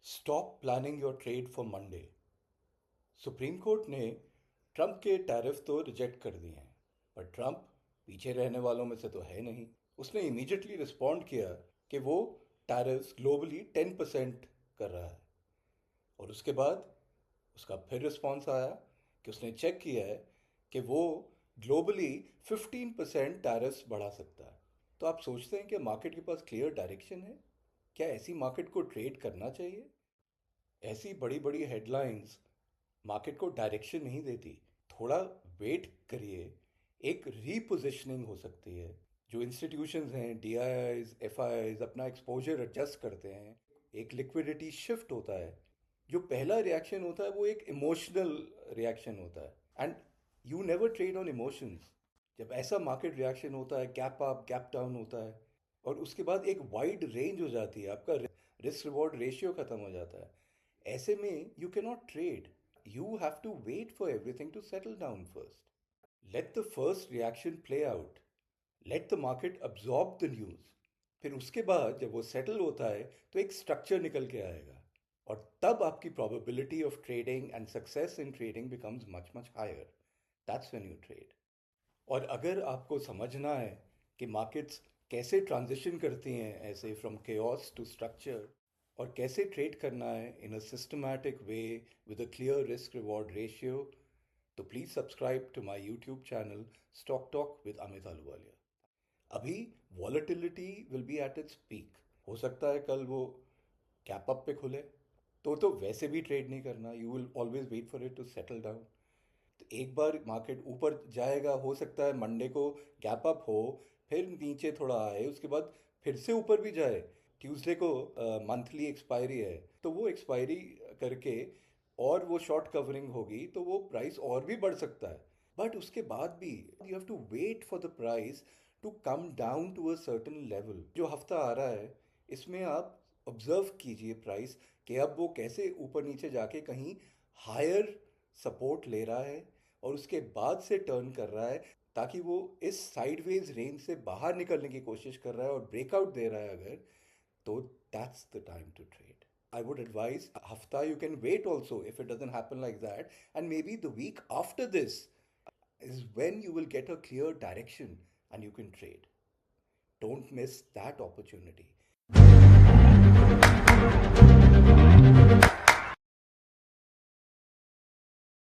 Stop planning your trade for Monday. Supreme court ने Trump के tariff तो reject कर दिए हैं, पर ट्रंप पीछे रहने वालों में से तो है नहीं। उसने इमीडिएटली रिस्पॉन्ड किया कि वो टैरिफ्स ग्लोबली 10% कर रहा है। और उसके बाद उसका फिर रिस्पॉन्स आया कि उसने चेक किया है कि वो ग्लोबली 15% टैरिफ्स बढ़ा सकता है। तो आप सोचते हैं कि मार्केट के पास क्लियर डायरेक्शन है? क्या ऐसी मार्केट को ट्रेड करना चाहिए? ऐसी बड़ी बड़ी हेडलाइंस मार्केट को डायरेक्शन नहीं देती। थोड़ा वेट करिए, एक रीपोजिशनिंग हो सकती है। जो इंस्टीट्यूशंस हैं, डीआईआईज, एफआईआईज अपना एक्सपोजर एडजस्ट करते हैं, एक लिक्विडिटी शिफ्ट होता है। जो पहला रिएक्शन होता है वो एक इमोशनल रिएक्शन होता है, and you never trade on emotions. जब ऐसा मार्केट रिएक्शन होता है, गैप अप गैप डाउन होता है, और उसके बाद एक वाइड रेंज हो जाती है, आपका रिस्क रिवॉर्ड रेशियो खत्म हो जाता है। ऐसे में you can not trade. You have to wait for everything to settle down first. Let the first reaction play out. Let the market absorb the news. फिर उसके बाद जब वो सेटल होता है तो एक स्ट्रक्चर निकल के आएगा, और तब आपकी probability of trading and success in trading becomes much much higher. That's when you trade. और अगर आपको समझना है कि मार्केट्स कैसे ट्रांजिशन करती हैं ऐसे फ्रॉम केओस टू स्ट्रक्चर, और कैसे ट्रेड करना है in a systematic way with a clear risk reward ratio, तो please subscribe to my YouTube channel stock talk with Amit Ahluwalia. अभी volatility will be at its peak. हो सकता है कल वो कैप अप पे खुले, तो वैसे भी ट्रेड नहीं करना। You will always wait for it to settle down. तो एक बार मार्केट ऊपर जाएगा, हो सकता है मंडे को गैप अप हो, फिर नीचे थोड़ा आए, उसके बाद फिर से ऊपर भी जाए। ट्यूसडे को मंथली एक्सपायरी है, तो वो एक्सपायरी करके और वो शॉर्ट कवरिंग होगी तो वो प्राइस और भी बढ़ सकता है। बट उसके बाद भी you have to wait for the price to come down to a certain level. जो हफ्ता आ रहा है इसमें आप ऑब्जर्व कीजिए प्राइस कि अब वो कैसे ऊपर नीचे जाके कहीं हायर सपोर्ट ले रहा है और उसके बाद से टर्न कर रहा है, ताकि वो इस साइडवेज रेंज से बाहर निकलने की कोशिश कर रहा है और ब्रेकआउट दे रहा है अगर, तो that's the time to trade. I would advise hafta you can wait also if it doesn't happen like that, and maybe the week after this is when you will get a clear direction and you can trade. Don't miss that opportunity.